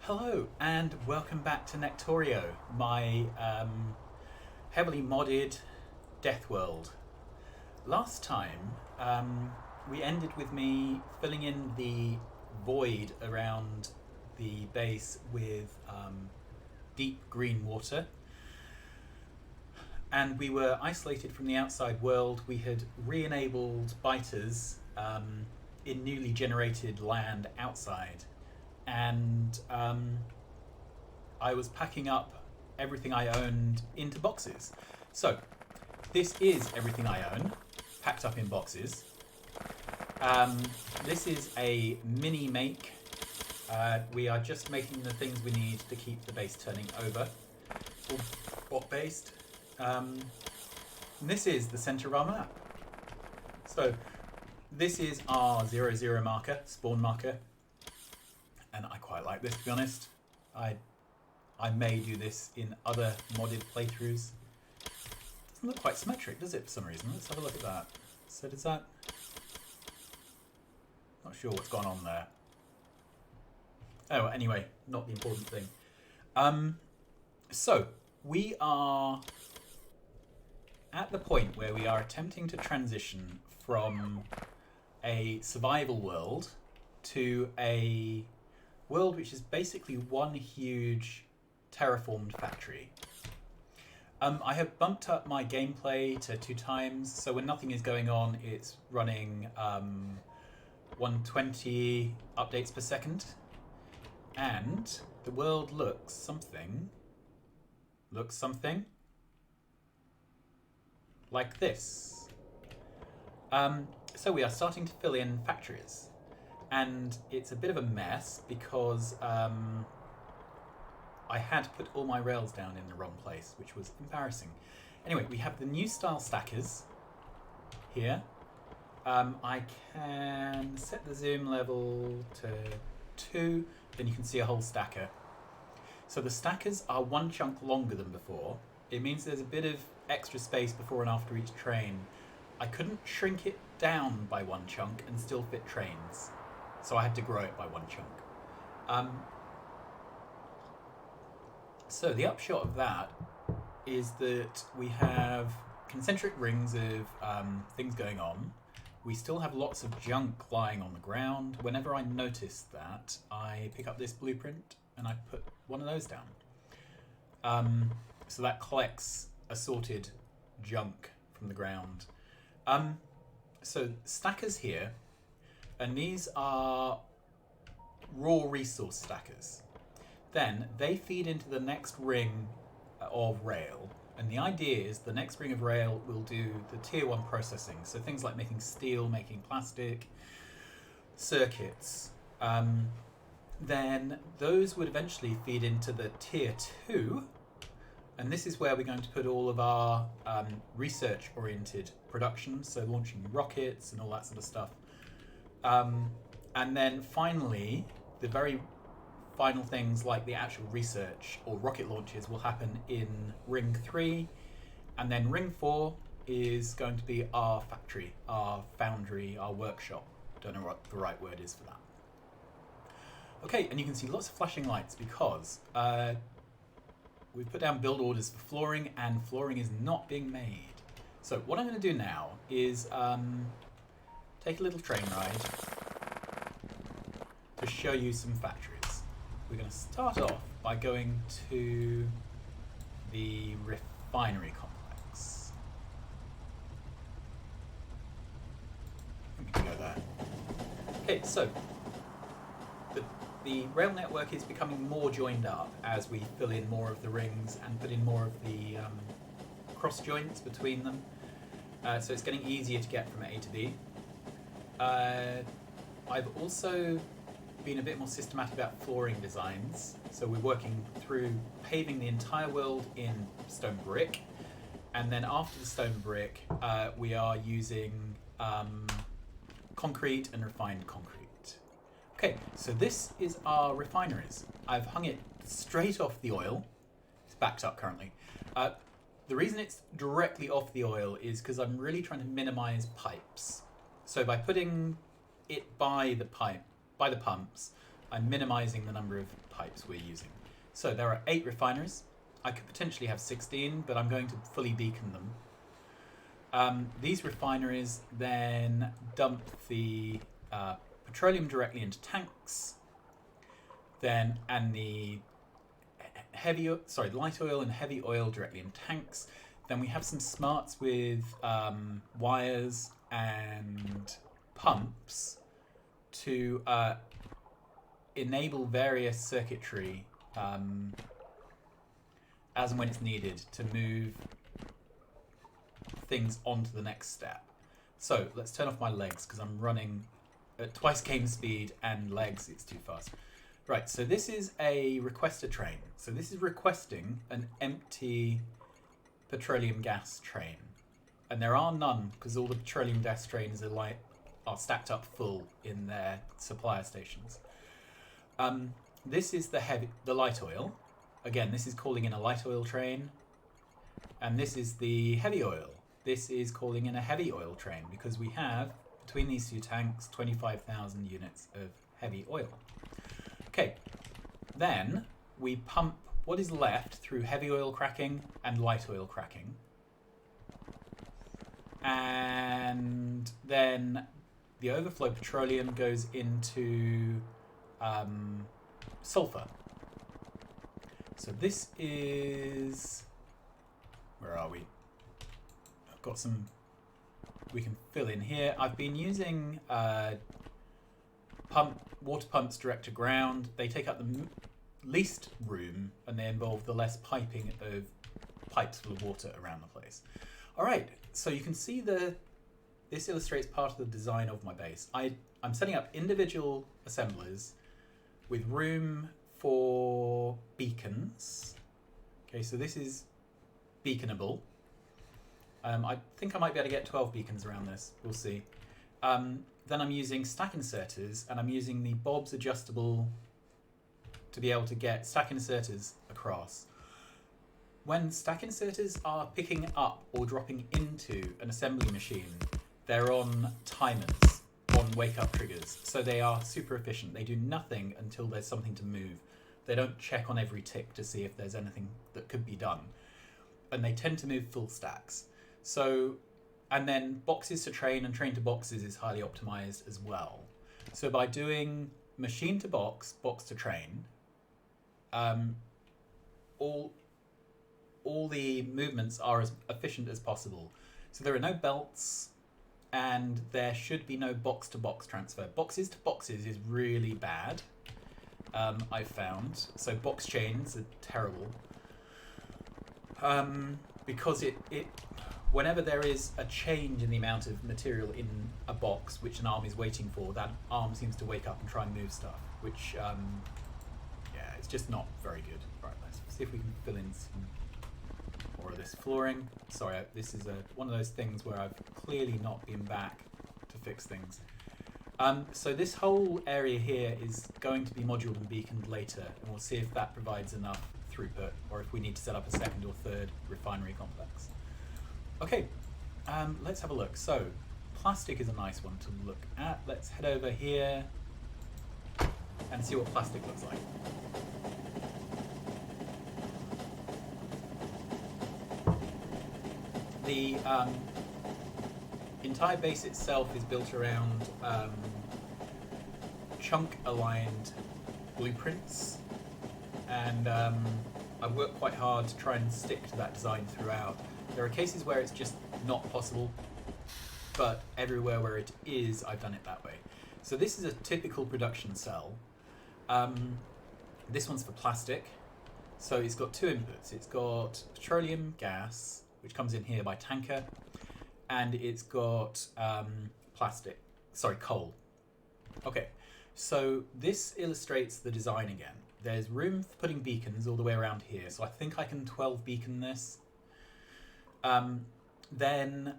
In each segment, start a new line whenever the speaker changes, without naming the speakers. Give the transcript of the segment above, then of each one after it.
Hello and welcome back to Nektorio, my heavily modded death world. Last time we ended with me filling in the void around the base with deep green water, and we were isolated from the outside world. We had re-enabled biters in newly generated land outside, and I was packing up everything I owned into boxes. So this is everything I own, packed up in boxes. This is a mini make. We are just making the things we need to keep the base turning over, or bot based. This is the center of our map. So this is our 0-0 marker, spawn marker. And I quite like this, to be honest. I may do this in other modded playthroughs. Doesn't look quite symmetric, does it, for some reason? Let's have a look at that. So does that... Not sure what's gone on there. Oh, anyway, not the important thing. So, we are at the point where we are attempting to transition from a survival world to a world which is basically one huge terraformed factory. I have bumped up my gameplay to 2 times, so when nothing is going on, it's running 120 updates per second, and the world looks something like this. So we are starting to fill in factories. And it's a bit of a mess because I had put all my rails down in the wrong place, which was embarrassing. Anyway, we have the new style stackers here. I can set the zoom level to 2, then you can see a whole stacker. So the stackers are 1 chunk longer than before. It means there's a bit of extra space before and after each train. I couldn't shrink it down by 1 chunk and still fit trains. So I had to grow it by 1 chunk. So the upshot of that is that we have concentric rings of things going on. We still have lots of junk lying on the ground. Whenever I notice that, I pick up this blueprint and I put one of those down. So that collects assorted junk from the ground. So stackers here, and these are raw resource stackers. Then they feed into the next ring of rail, and the idea is the next ring of rail will do the tier 1 processing, so things like making steel, making plastic, circuits. Then those would eventually feed into the tier 2, and this is where we're going to put all of our research-oriented production, so launching rockets and all that sort of stuff. And then finally, the very final things like the actual research or rocket launches will happen in Ring 3. And then Ring 4 is going to be our factory, our foundry, our workshop. Don't know what the right word is for that. Okay, and you can see lots of flashing lights because we've put down build orders for flooring, and flooring is not being made. So what I'm going to do now is take a little train ride to show you some factories. We're going to start off by going to the refinery complex. We can go there. Okay, so the rail network is becoming more joined up as we fill in more of the rings and put in more of the cross joints between them. So it's getting easier to get from A to B. I've also been a bit more systematic about flooring designs. So we're working through paving the entire world in stone brick. And then after the stone brick, we are using concrete and refined concrete. Okay, so this is our refineries. I've hung it straight off the oil. It's backed up currently. The reason it's directly off the oil is because I'm really trying to minimize pipes. So by putting it by the pumps, I'm minimizing the number of pipes we're using. So there are 8 refineries. I could potentially have 16, but I'm going to fully beacon them. These refineries then dump the petroleum directly into tanks, and the light oil and heavy oil directly in tanks. Then we have some smarts with wires and pumps to enable various circuitry as and when it's needed to move things onto the next step. So let's turn off my legs because I'm running at twice game speed, and legs, it's too fast. Right, so this is a requester train. So this is requesting an empty petroleum gas train. And there are none because all the petroleum gas trains are stacked up full in their supplier stations. This is the light oil. Again, this is calling in a light oil train. And this is the heavy oil. This is calling in a heavy oil train because we have, between these 2 tanks, 25,000 units of heavy oil. Okay, then we pump what is left through heavy oil cracking and light oil cracking. And then the overflow petroleum goes into sulfur. So this is... Where are we? I've got some... We can fill in here. I've been using water pumps direct to ground. They take up the least room and they involve the less piping of pipes full of water around the place. All right, so you can see this illustrates part of the design of my base. I'm setting up individual assemblers with room for beacons. Okay, so this is beaconable. I think I might be able to get 12 beacons around this. We'll see. Then I'm using stack inserters, and I'm using the Bob's adjustable to be able to get stack inserters across. When stack inserters are picking up or dropping into an assembly machine, they're on timers, on wake-up triggers, so they are super efficient. They do nothing until there's something to move. They don't check on every tick to see if there's anything that could be done. And they tend to move full stacks. So, and then boxes to train and train to boxes is highly optimized as well. So by doing machine to box, box to train, all the movements are as efficient as possible. So there are no belts, and there should be no box to box transfer. Boxes to boxes is really bad, I've found. So box chains are terrible. Because whenever there is a change in the amount of material in a box which an arm is waiting for, that arm seems to wake up and try and move stuff, which, it's just not very good. Right, let's see if we can fill in some more of this flooring. Sorry, this is one of those things where I've clearly not been back to fix things. So this whole area here is going to be moduled and beaconed later, and we'll see if that provides enough throughput, or if we need to set up a second or third refinery complex. Okay, let's have a look. So, plastic is a nice one to look at. Let's head over here and see what plastic looks like. The entire base itself is built around chunk-aligned blueprints, and I've worked quite hard to try and stick to that design throughout. There are cases where it's just not possible, but everywhere where it is, I've done it that way. So this is a typical production cell. This one's for plastic. So it's got 2 inputs. It's got petroleum gas, which comes in here by tanker, and it's got coal. Okay, so this illustrates the design again. There's room for putting beacons all the way around here, so I think I can 12 beacon this. Then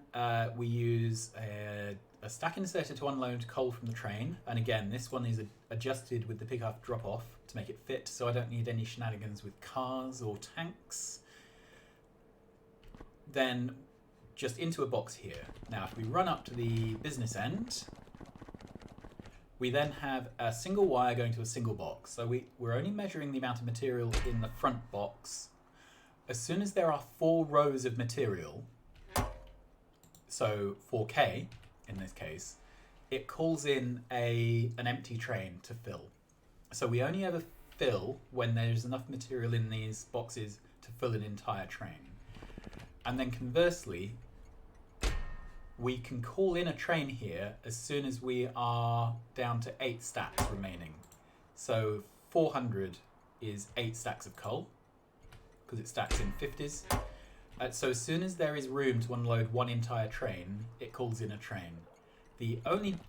we use a stack inserter to unload coal from the train, and again this one is adjusted with the pick-up drop-off to make it fit, so I don't need any shenanigans with cars or tanks. Then just into a box here. Now if we run up to the business end, We then have a single wire going to a single box. So we're only measuring the amount of material in the front box. As soon as there are 4 rows of material, so 4K in this case, it calls in an empty train to fill. So we only ever fill when there's enough material in these boxes to fill an entire train. And then conversely, we can call in a train here as soon as we are down to 8 stacks remaining. So 400 is 8 stacks of coal, because it stacks in 50s. So as soon as there is room to unload one entire train, it calls in a train. The only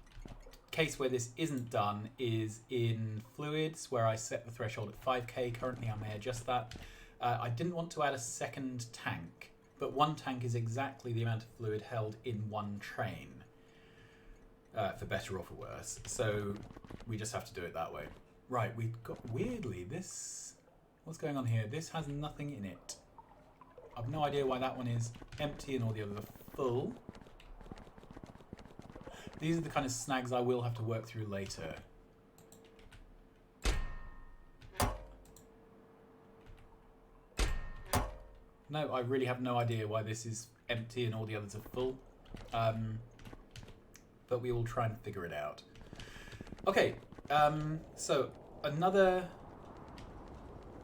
case where this isn't done is in fluids, where I set the threshold at 5k. Currently I may adjust that. I didn't want to add a second tank, but one tank is exactly the amount of fluid held in one train, for better or for worse. So we just have to do it that way. Right, we've got, weirdly, this, what's going on here? This has nothing in it. I've no idea why that one is empty and all the others are full. These are the kind of snags I will have to work through later. No, I really have no idea why this is empty and all the others are full. But we will try and figure it out. Okay, so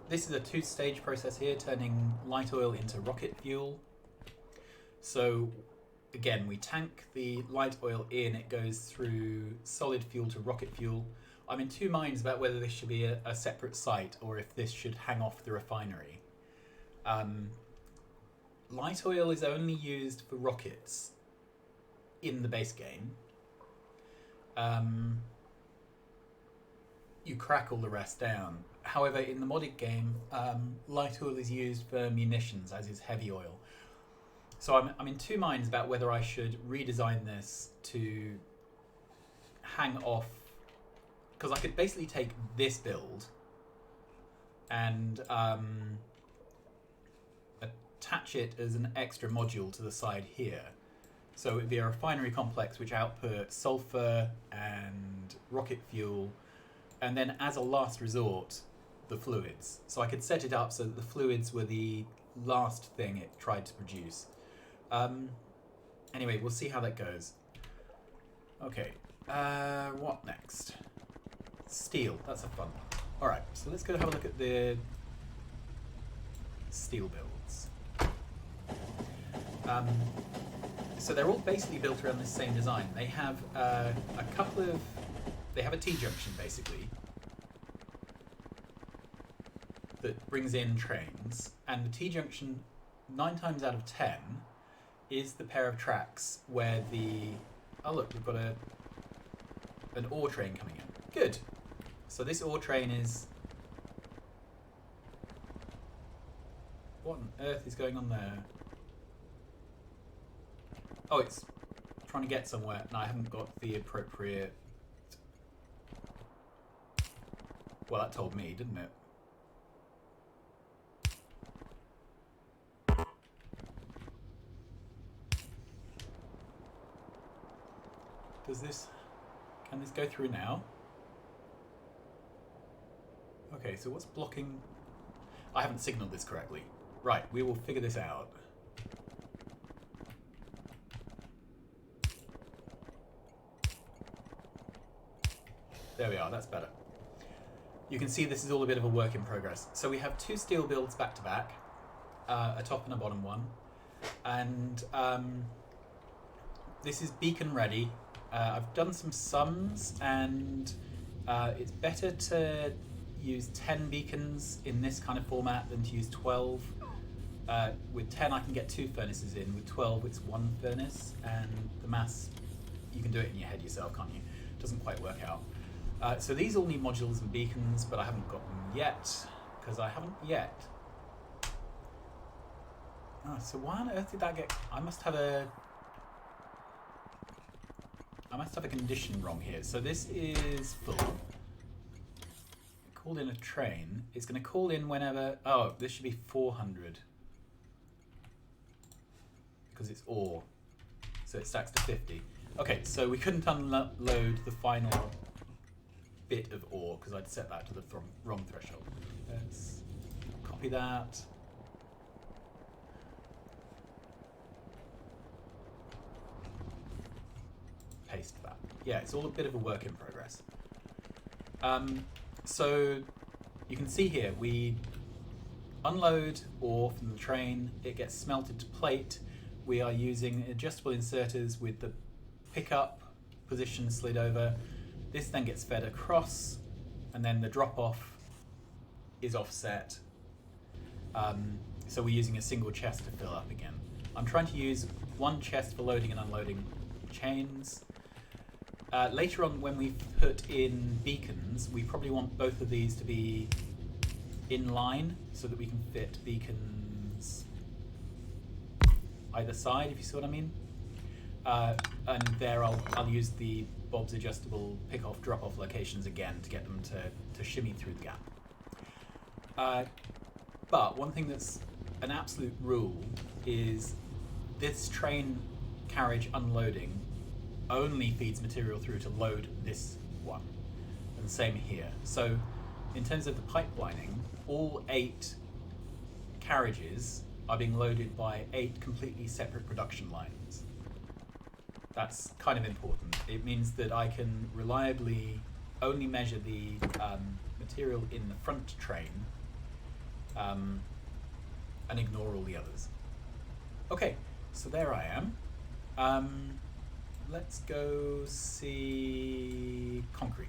this is a 2-stage process here, turning light oil into rocket fuel. So again, we tank the light oil in, it goes through solid fuel to rocket fuel. I'm in 2 minds about whether this should be a separate site or if this should hang off the refinery. Light oil is only used for rockets in the base game. You crack all the rest down. However, in the modded game, light oil is used for munitions, as is heavy oil. So I'm in 2 minds about whether I should redesign this to hang off, because I could basically take this build and attach it as an extra module to the side here. So it would be a refinery complex which output sulfur and rocket fuel, and then as a last resort, the fluids. So I could set it up so that the fluids were the last thing it tried to produce. Anyway, we'll see how that goes. Okay, what next? Steel, that's a fun one. Alright, so let's go have a look at the steel builds. So they're all basically built around this same design. They have they have a T-junction basically that brings in trains, and the T-junction 9 times out of 10 is the pair of tracks where oh look, we've got an ore train coming in. Good. So this ore train is, what on earth is going on there? Oh, it's trying to get somewhere, and I haven't got the appropriate... Well, that told me, didn't it? Can this go through now? Okay, so what's blocking? I haven't signaled this correctly. Right, we will figure this out. There we are, that's better. You can see this is all a bit of a work in progress. So we have 2 steel builds back to back, a top and a bottom one. And this is beacon ready. I've done some sums, and it's better to use 10 beacons in this kind of format than to use 12. With 10 I can get 2 furnaces in, with 12 it's 1 furnace, and the maths, you can do it in your head yourself, can't you? It doesn't quite work out. So these all need modules and beacons, but I haven't got them yet, because I haven't yet. Oh, so why on earth did that get... I must have a condition wrong here. So this is full. Called in a train. It's going to call in whenever... Oh, this should be 400. Because it's ore. So it stacks to 50. Okay, so we couldn't unload the final bit of ore because I'd set that to the wrong threshold. Let's copy that. Paste that. Yeah, it's all a bit of a work in progress. So you can see here, we unload ore from the train, it gets smelted to plate. We are using adjustable inserters with the pickup position slid over. This then gets fed across, and then the drop-off is offset. So we're using a single chest to fill up again. I'm trying to use one chest for loading and unloading chains. Later on, when we put in beacons, we probably want both of these to be in line so that we can fit beacons either side, if you see what I mean. And there I'll use the Bob's adjustable pick-off, drop-off locations again to get them to shimmy through the gap. But one thing that's an absolute rule is this train carriage unloading only feeds material through to load this one. And same here. So in terms of the pipelining, all 8 carriages are being loaded by 8 completely separate production lines. That's kind of important. It means that I can reliably only measure the material in the front train and ignore all the others. Okay, so there I am. Let's go see concrete.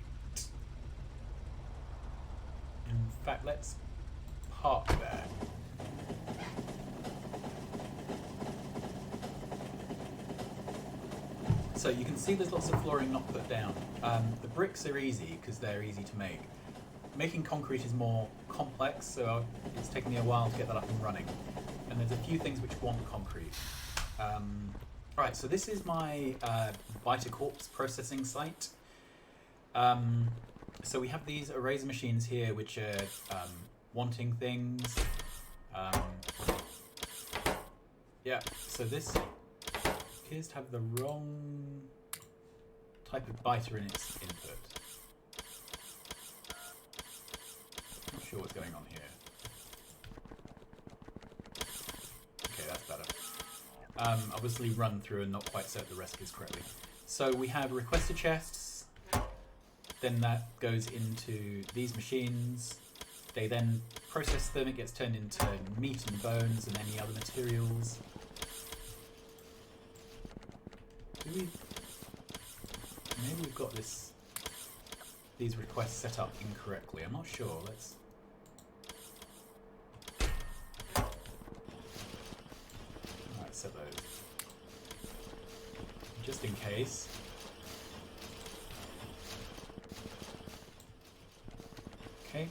In fact, let's park there. So you can see there's lots of flooring not put down. The bricks are easy because they're easy to make. Making concrete is more complex, so it's taken me a while to get that up and running. And there's a few things which want concrete. Right, so this is my Vitacorpse processing site. So we have these eraser machines here which are wanting things. Yeah, so this appears to have the wrong type of biter in its input. Not sure what's going on here. Okay, that's better. Obviously run through and not quite set the recipes correctly. So we have requested chests, then that goes into these machines. They then process them, it gets turned into meat and bones and any other materials. Maybe we've got these requests set up incorrectly. I'm not sure. Let's. Alright, set those. Just in case. Okay.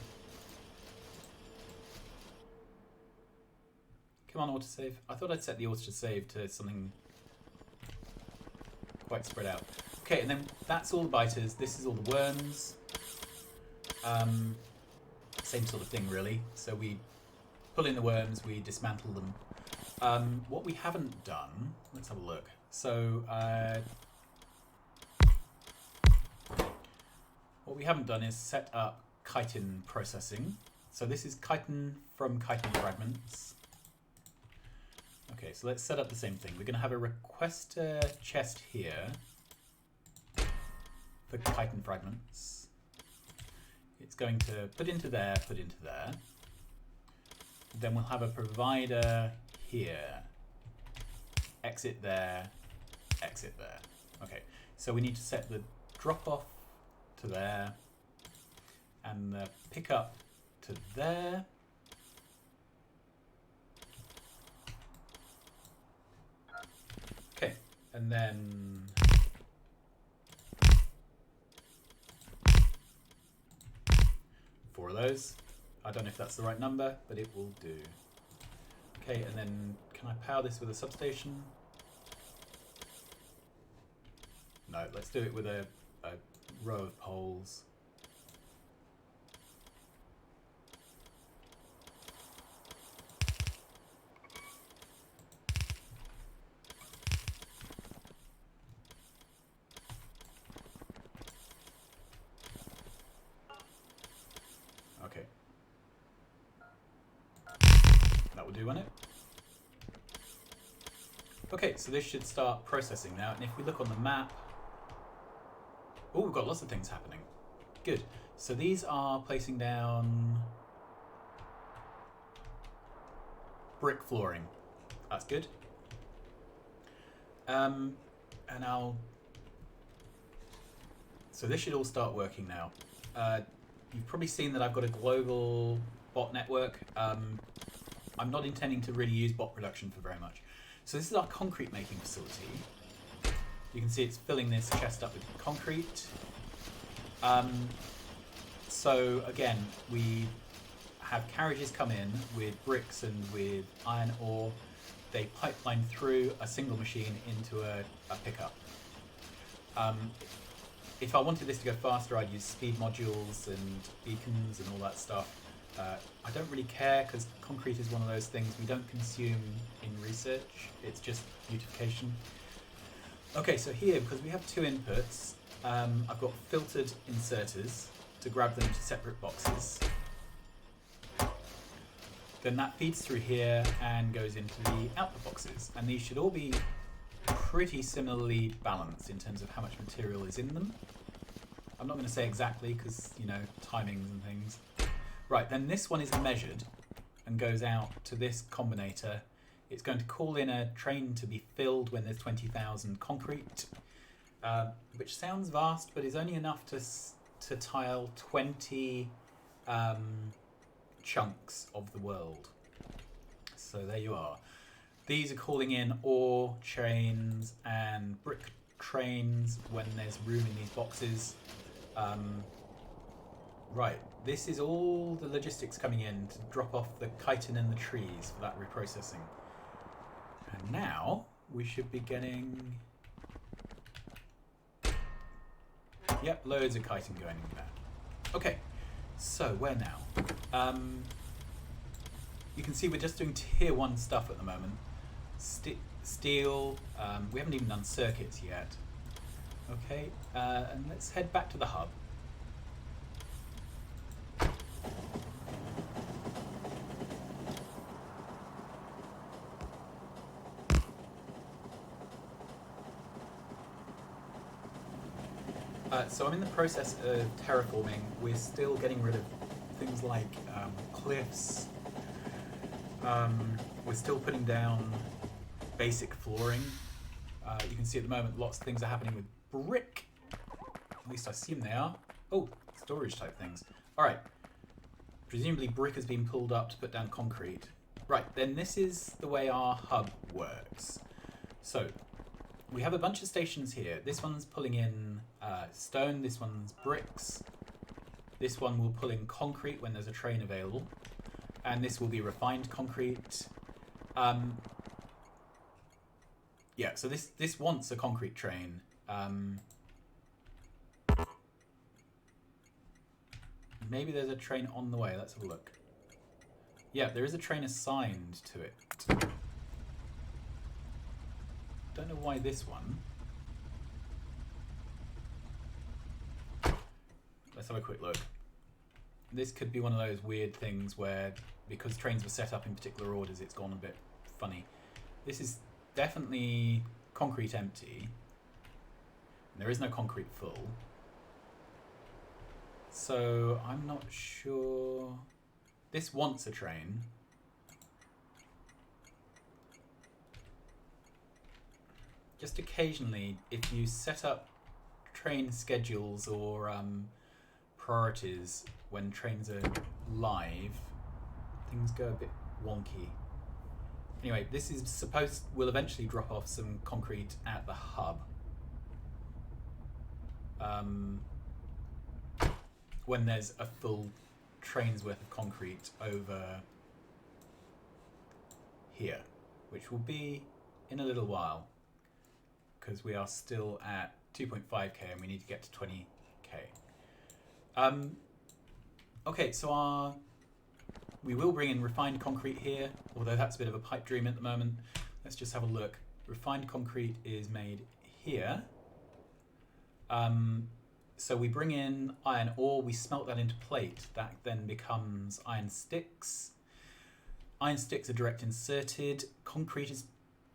Come on, autosave. I thought I'd set the autosave to something quite spread out. Okay, and then that's all the biters. This is all the worms. Same sort of thing, really. So we pull in the worms, we dismantle them. What we haven't done, let's have a look. So, what we haven't done is set up chitin processing. So this is chitin from chitin fragments. Okay, so let's set up the same thing. We're going to have a requester chest here for chitin fragments. It's going to put into there, put into there. Then we'll have a provider here. Exit there, exit there. Okay, so we need to set the drop off to there and the pickup to there. Okay, and then four of those. I don't know if that's the right number, but it will do. Okay, and then can I power this with a substation? No, let's do it with a row of poles. will do, won't it? Okay, so this should start processing now, and if we look on the map... Oh, we've got lots of things happening. Good. So these are placing down brick flooring. That's good. And I'll... So this should all start working now. You've probably seen that I've got a global bot network. I'm not intending to really use bot production for very much. So this is our concrete making facility. You can see it's filling this chest up with concrete. So again, we have carriages come in with bricks and with iron ore. They pipeline through a single machine into a pickup. If I wanted this to go faster, I'd use speed modules and beacons and all that stuff. I don't really care because concrete is one of those things we don't consume in research. It's just beautification. Okay, so here, because we have two inputs, I've got filtered inserters to grab them to separate boxes. Then that feeds through here and goes into the output boxes. And these should all be pretty similarly balanced in terms of how much material is in them. I'm not going to say exactly because, you know, timings and things. Right, then this one is measured and goes out to this combinator. It's going to call in a train to be filled when there's 20,000 concrete, which sounds vast, but is only enough to tile 20 chunks of the world. So there you are. These are calling in ore trains and brick trains when there's room in these boxes. Right, this is all the logistics coming in to drop off the chitin and the trees for that reprocessing. And now we should be getting... Yep, loads of chitin going in there. Okay, so where now? You can see we're just doing tier 1 stuff at the moment. Steel, we haven't even done circuits yet. Okay, and let's head back to the hub. So I'm in the process of terraforming. We're still getting rid of things like cliffs. We're still putting down basic flooring. You can see at the moment lots of things are happening with brick. At least I assume they are. Oh, storage type things. Alright. Presumably brick has been pulled up to put down concrete. Right, then this is the way our hub works. So, we have a bunch of stations here. This one's pulling in stone, this one's bricks. This one will pull in concrete when there's a train available. And this will be refined concrete. Yeah, so this wants a concrete train. Maybe there's a train on the way. Let's have a look. Yeah, there is a train assigned to it. Don't know why this one. Let's have a quick look. This could be one of those weird things where, because trains were set up in particular orders, it's gone a bit funny. This is definitely concrete empty. There is no concrete full. So I'm not sure. This wants a train. Just occasionally, if you set up train schedules or priorities when trains are live, things go a bit wonky. Anyway, this is will eventually drop off some concrete at the hub. When there's a full train's worth of concrete over here, which will be in a little while, because we are still at 2.5k and we need to get to 20k. Okay, so we will bring in refined concrete here, although that's a bit of a pipe dream at the moment. Let's just have a look. Refined concrete is made here. So we bring in iron ore, we smelt that into plate. That then becomes iron sticks. Iron sticks are direct inserted. Concrete is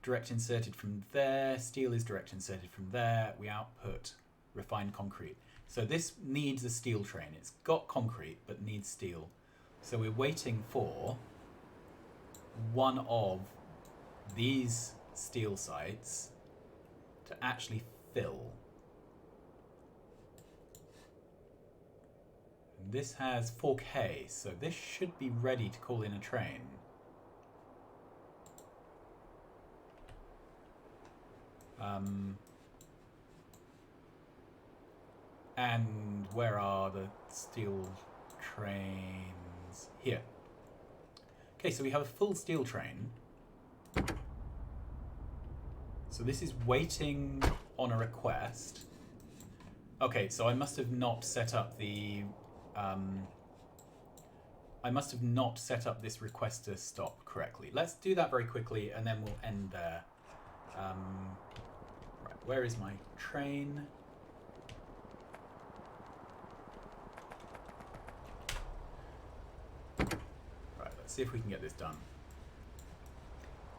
direct inserted from there. Steel is direct inserted from there. We output refined concrete. So this needs a steel train. It's got concrete but needs steel. So we're waiting for one of these steel sites to actually fill. And this has 4K, so this should be ready to call in a train. And where are the steel trains? Here. Okay, so we have a full steel train. So this is waiting on a request. Okay, so I must have not set up the... I must have not set up this request to stop correctly. Let's do that very quickly and then we'll end there. Right, where is my train? Right, let's see if we can get this done.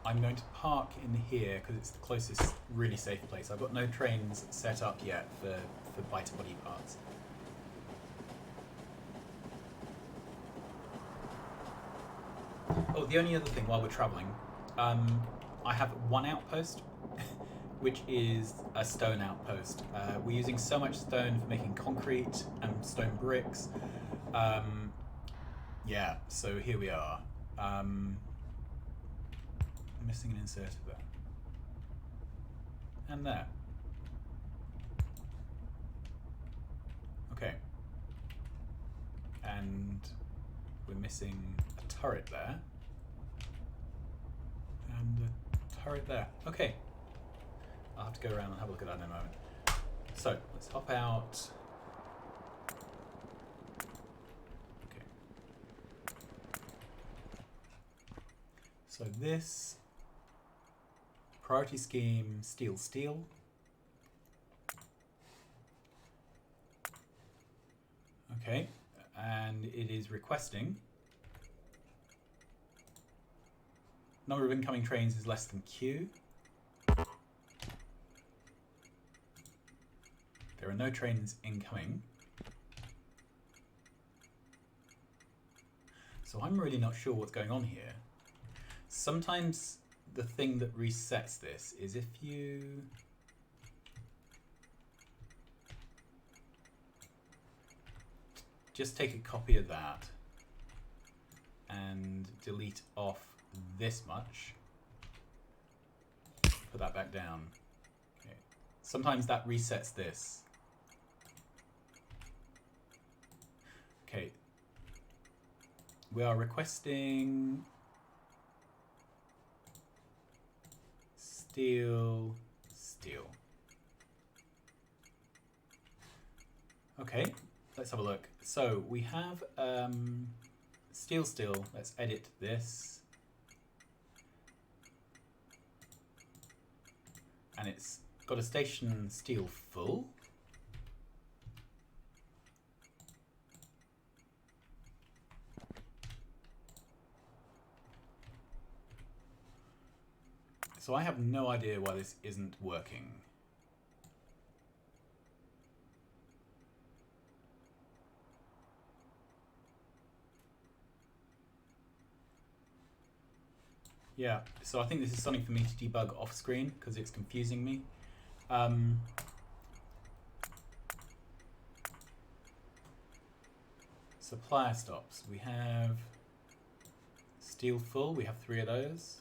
I'm going to park in here because it's the closest really safe place. I've got no trains set up yet for biter body parts. Oh, the only other thing while we're travelling, I have one outpost, which is a stone outpost. We're using so much stone for making concrete and stone bricks. Yeah, so here we are. Missing an inserter there. And there. Okay. And we're missing a turret there. And a turret there. Okay. I'll have to go around and have a look at that in a moment. So, let's hop out. Okay. So this priority scheme, steel. Okay, and it is requesting. Number of incoming trains is less than Q. There are no trains incoming. So I'm really not sure what's going on here. Sometimes the thing that resets this is if you just take a copy of that and delete off this much, put that back down. Okay. Sometimes that resets this. Okay. We are requesting steel. Okay, let's have a look. So we have steel. Let's edit this. And it's got a station steel full. So I have no idea why this isn't working. Yeah, so I think this is something for me to debug off screen because it's confusing me. Supplier stops. We have steel full. We have 3 of those.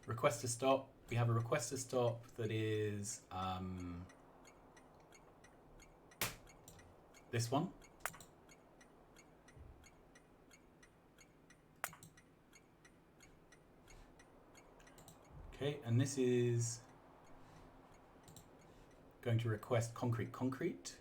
Request to stop. We have a request to stop that is this one. Okay, and this is going to request concrete.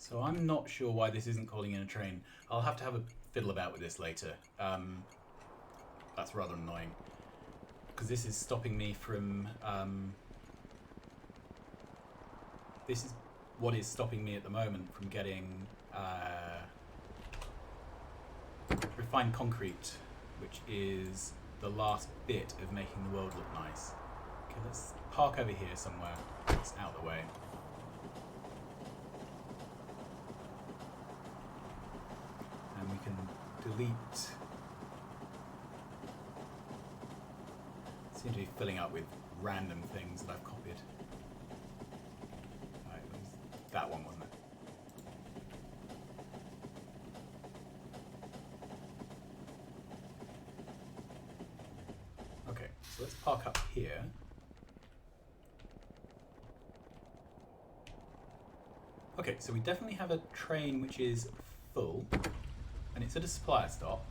So I'm not sure why this isn't calling in a train. I'll have to have a fiddle about with this later. That's rather annoying. Because this is stopping me from... this is what is stopping me at the moment from getting refined concrete, which is the last bit of making the world look nice. Okay, let's park over here somewhere. It's out of the way. And we can delete. Seem to be filling up with random things that I've copied. Right, it was that one, wasn't it? Okay, so let's park up here. Okay, so we definitely have a train which is full, and it's at a supplier stop.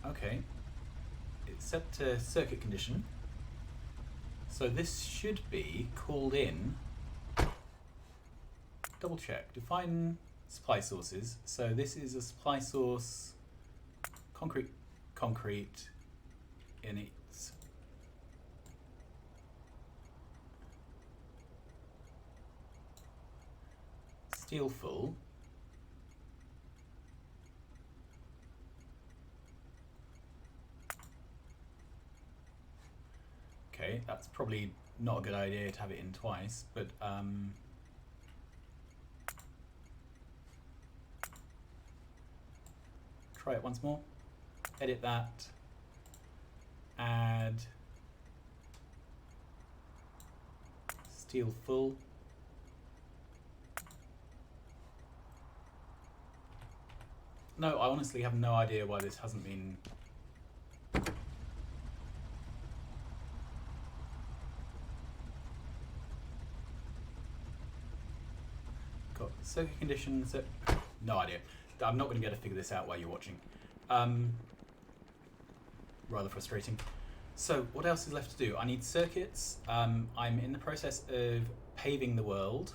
Okay, it's set to circuit condition, so this should be called in. Double check, define supply sources. So this is a supply source, concrete in its steel full. Okay, that's probably not a good idea to have it in twice, but try it once more. Edit that. Add steel full. No, I honestly have no idea why this hasn't been... Got circuit conditions. No idea. I'm not going to be able to figure this out while you're watching. Rather frustrating. So what else is left to do? I need circuits. I'm in the process of paving the world.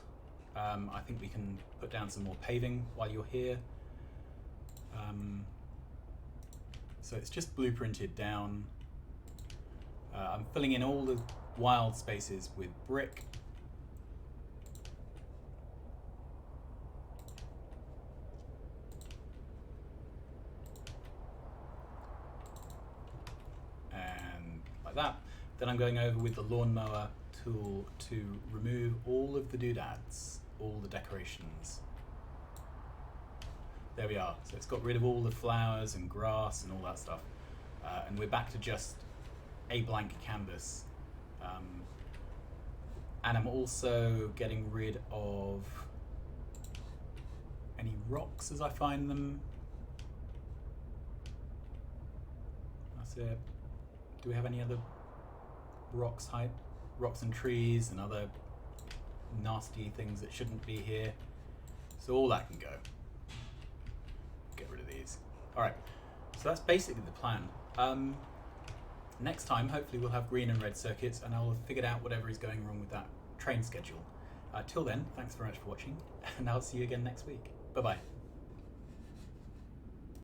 I think we can put down some more paving while you're here. So it's just blueprinted down. I'm filling in all the wild spaces with brick. And like that. Then I'm going over with the lawnmower tool to remove all of the doodads, all the decorations. There we are. So it's got rid of all the flowers and grass and all that stuff. And we're back to just a blank canvas. And I'm also getting rid of any rocks as I find them. That's it. Do we have any other rocks and trees and other nasty things that shouldn't be here? So all that can go. Get rid of these. Alright, so that's basically the plan. Next time, hopefully we'll have green and red circuits and I'll have figured out whatever is going wrong with that train schedule. Till then, thanks very much for watching and I'll see you again next week. Bye bye.